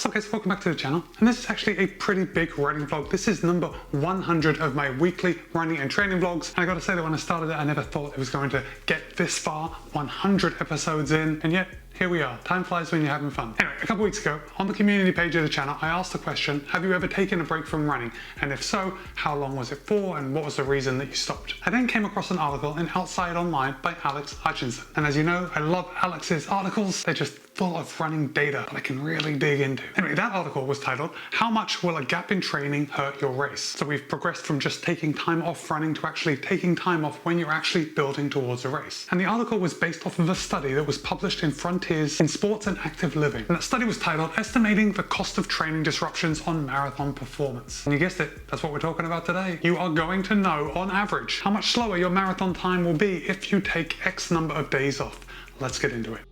So guys, welcome back to the channel, and this is actually a pretty big running vlog. This is number 100 of my weekly running and training vlogs, and I gotta say that when I started it, I never thought it was going to get this far, 100 episodes in, and yet here we are. Time flies when you're having fun. Anyway, a couple weeks ago, on the community page of the channel, I asked the question, have you ever taken a break from running? And if so, how long was it for, and what was the reason that you stopped? I then came across an article in Outside Online by Alex Hutchinson. And as you know, I love Alex's articles. They're just full of running data that I can really dig into. Anyway, that article was titled, How Much Will a Gap in Training Hurt Your Race? So we've progressed from just taking time off running to actually taking time off when you're actually building towards a race. And the article was based off of a study that was published in Frontiers in Sports and Active Living. And that study was titled, Estimating the Cost of Training Disruptions on Marathon Performance. And you guessed it, that's what we're talking about today. You are going to know, on average, how much slower your marathon time will be if you take X number of days off. Let's get into it.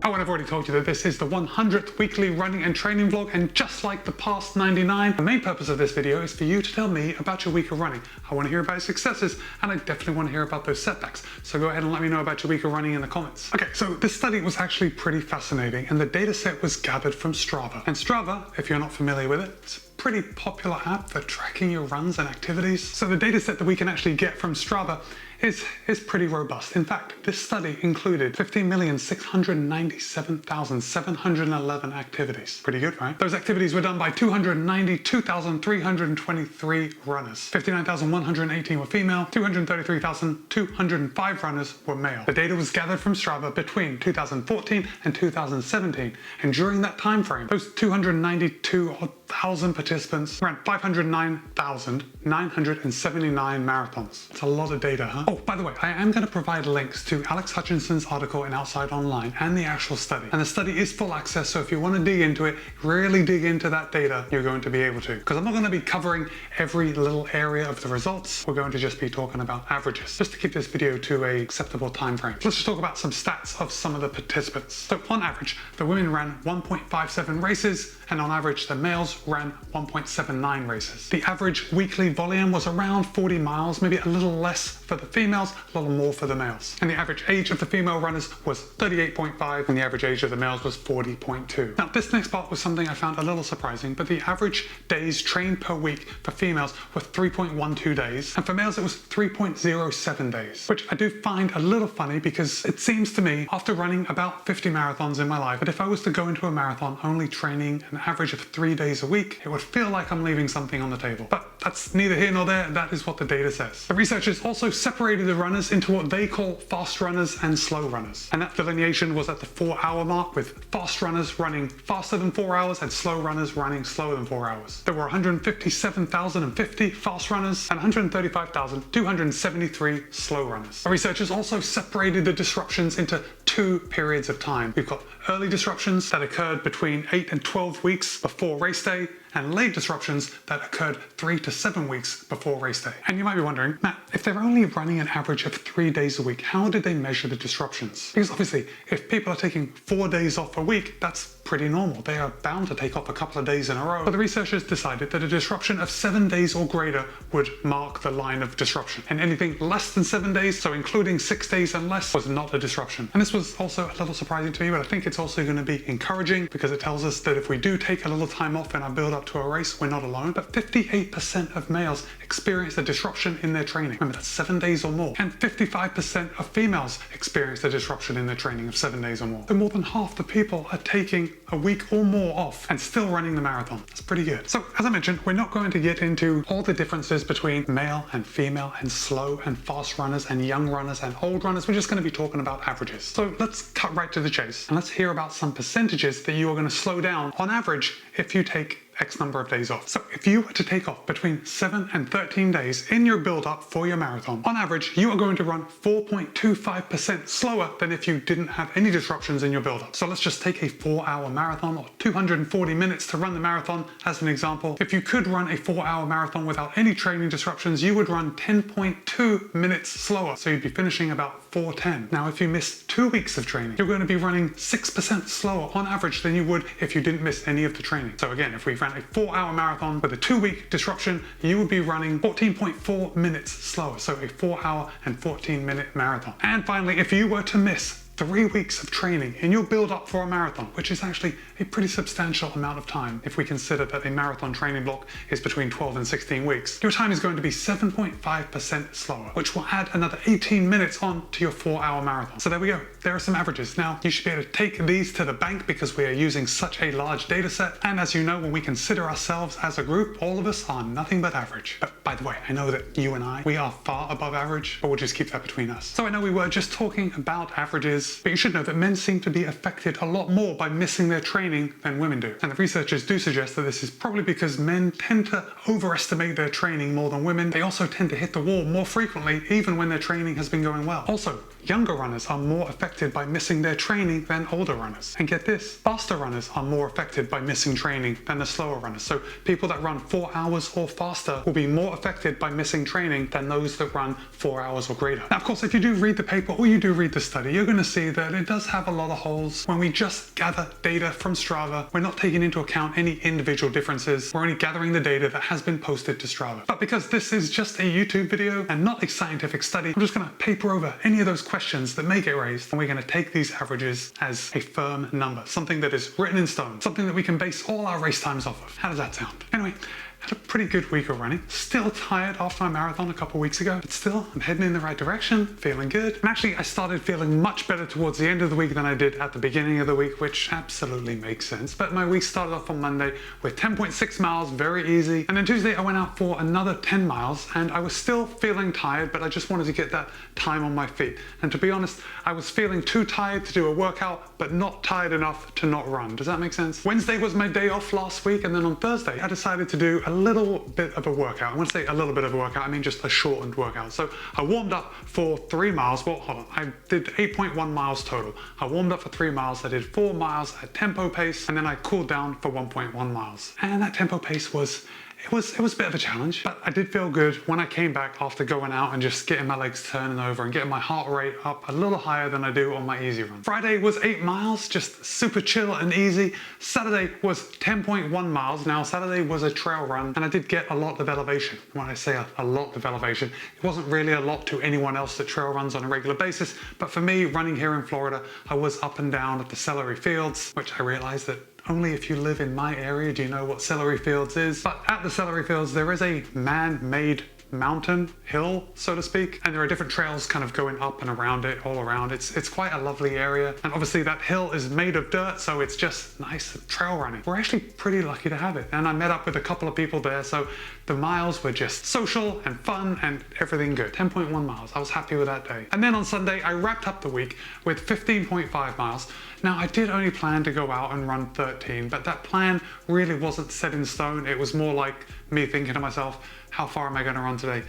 Oh, and I've already told you that this is the 100th weekly running and training vlog, and just like the past 99, the main purpose of this video is for you to tell me about your week of running. I want to hear about your successes, and I definitely want to hear about those setbacks. So go ahead and let me know about your week of running in the comments. Okay, so this study was actually pretty fascinating, and the data set was gathered from Strava. And Strava, if you're not familiar with it, it's a pretty popular app for tracking your runs and activities. So the data set that we can actually get from Strava is pretty robust. In fact, this study included 15,697,711 activities. Pretty good, right? Those activities were done by 292,323 runners. 59,118 were female, 233,205 runners were male. The data was gathered from Strava between 2014 and 2017, and during that time frame, those 292,000 participants ran 509,979 marathons. It's a lot of data, huh? Oh, by the way, I am going to provide links to Alex Hutchinson's article in Outside Online and the actual study. And the study is full access, so if you want to dig into it, really dig into that data, you're going to be able to. Because I'm not going to be covering every little area of the results. We're going to just be talking about averages, just to keep this video to an acceptable time frame. Let's just talk about some stats of some of the participants. So on average, the women ran 1.57 races, and on average, the males ran 1.79 races. The average weekly volume was around 40 miles, maybe a little less for the females, a little more for the males. And the average age of the female runners was 38.5, and the average age of the males was 40.2. Now, this next part was something I found a little surprising, but the average days trained per week for females were 3.12 days, and for males it was 3.07 days, which I do find a little funny because it seems to me, after running about 50 marathons in my life, that if I was to go into a marathon only training an average of 3 days a week, it would feel like I'm leaving something on the table. But that's neither here nor there, that is what the data says. The researchers also separated the runners into what they call fast runners and slow runners. And that delineation was at the 4-hour mark, with fast runners running faster than 4 hours and slow runners running slower than 4 hours. There were 157,050 fast runners and 135,273 slow runners. The researchers also separated the disruptions into 2 periods of time. We've got early disruptions that occurred between 8 and 12 weeks before race day, and late disruptions that occurred 3 to 7 weeks before race day. And you might be wondering, Matt, if they're only running an average of 3 days a week, how did they measure the disruptions? Because obviously, if people are taking 4 days off a week, that's pretty normal. They are bound to take off a couple of days in a row. But the researchers decided that a disruption of 7 days or greater would mark the line of disruption. And anything less than 7 days, so including 6 days and less, was not a disruption. And this was also a little surprising to me, but I think it's also going to be encouraging because it tells us that if we do take a little time off in our build up to a race, we're not alone. But 58% of males experience a disruption in their training. Remember, that's 7 days or more. And 55% of females experience a disruption in their training of 7 days or more. So more than half the people are taking a week or more off and still running the marathon. That's pretty good. So as I mentioned, we're not going to get into all the differences between male and female and slow and fast runners and young runners and old runners. We're just going to be talking about averages. So let's cut right to the chase and let's hear about some percentages that you are going to slow down on average if you take X number of days off. So if you were to take off between 7 and 13 days in your build up for your marathon, on average, you are going to run 4.25% slower than if you didn't have any disruptions in your build up. So let's just take a 4-hour marathon or 240 minutes to run the marathon as an example. If you could run a 4-hour marathon without any training disruptions, you would run 10.2 minutes slower. So you'd be finishing about 4:10. Now, if you miss 2 weeks of training, you're going to be running 6% slower on average than you would if you didn't miss any of the training. So again, if we ran a 4-hour marathon with a 2-week disruption, you would be running 14.4 minutes slower. So a 4-hour and 14-minute marathon. And finally, if you were to miss 3 weeks of training in your build up for a marathon, which is actually a pretty substantial amount of time if we consider that a marathon training block is between 12 and 16 weeks, your time is going to be 7.5% slower, which will add another 18 minutes on to your 4-hour marathon. So there we go. There are some averages. Now, you should be able to take these to the bank because we are using such a large data set. And as you know, when we consider ourselves as a group, all of us are nothing but average. But by the way, I know that you and we are far above average, but we'll just keep that between us. So I know we were just talking about averages, but you should know that men seem to be affected a lot more by missing their training than women do. And the researchers do suggest that this is probably because men tend to overestimate their training more than women. They also tend to hit the wall more frequently, even when their training has been going well. Also, younger runners are more affected by missing their training than older runners. And get this, faster runners are more affected by missing training than the slower runners. So people that run 4 hours or faster will be more affected by missing training than those that run 4 hours or greater. Now, of course, if you do read the paper or you do read the study, you're going to see that it does have a lot of holes. When we just gather data from Strava, we're not taking into account any individual differences. We're only gathering the data that has been posted to Strava. But because this is just a YouTube video and not a scientific study, I'm just going to paper over any of those questions that may get raised, and we're going to take these averages as a firm number, something that is written in stone, something that we can base all our race times off of. How does that sound? Anyway, had a pretty good week of running. Still tired after my marathon a couple weeks ago, but still, I'm heading in the right direction, feeling good. And actually, I started feeling much better towards the end of the week than I did at the beginning of the week, which absolutely makes sense. But my week started off on Monday with 10.6 miles, very easy. And then Tuesday, I went out for another 10 miles, and I was still feeling tired, but I just wanted to get that time on my feet. And to be honest, I was feeling too tired to do a workout, but not tired enough to not run. Does that make sense? Wednesday was my day off last week, and then on Thursday, I decided to do a little bit of a workout. When I say a little bit of a workout, I mean just a shortened workout. So I warmed up for 3 miles. Well, hold on. I did 8.1 miles total. I warmed up for 3 miles. I did 4 miles at tempo pace, and then I cooled down for 1.1 miles. And that tempo pace was It was a bit of a challenge, but I did feel good when I came back after going out and just getting my legs turning over and getting my heart rate up a little higher than I do on my easy run. Friday was 8 miles, just super chill and easy. Saturday was 10.1 miles. Now, Saturday was a trail run, and I did get a lot of elevation. When I say a lot of elevation, it wasn't really a lot to anyone else that trail runs on a regular basis, but for me, running here in Florida, I was up and down at the celery fields, which I realized that only if you live in my area do you know what celery fields is. But at the celery fields, there is a man-made mountain hill, so to speak, and there are different trails kind of going up and around it, all around. It's quite a lovely area, and obviously that hill is made of dirt, so it's just nice trail running. We're actually pretty lucky to have it, and I met up with a couple of people there, so the miles were just social and fun and everything good. 10.1 miles, I was happy with that day. And then on Sunday, I wrapped up the week with 15.5 miles. Now, I did only plan to go out and run 13, but that plan really wasn't set in stone. It was more like me thinking to myself, how far am I going to run today?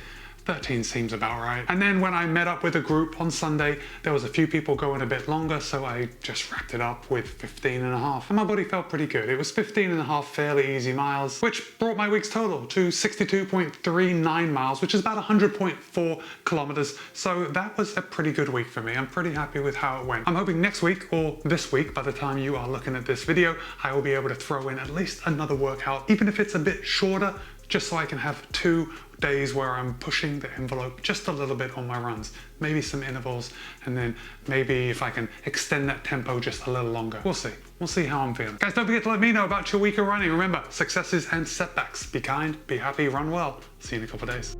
13 seems about right. And then when I met up with a group on Sunday, there was a few people going a bit longer, so I just wrapped it up with 15 and a half. And my body felt pretty good. It was 15 and a half fairly easy miles, which brought my week's total to 62.39 miles, which is about 100.4 kilometers. So that was a pretty good week for me. I'm pretty happy with how it went. I'm hoping next week, or this week, by the time you are looking at this video, I will be able to throw in at least another workout, even if it's a bit shorter, just so I can have 2 days where I'm pushing the envelope just a little bit on my runs, maybe some intervals, and then maybe if I can extend that tempo just a little longer. We'll see how I'm feeling. Guys, don't forget to let me know about your week of running. Remember, successes and setbacks. Be kind, be happy, run well. See you in a couple of days.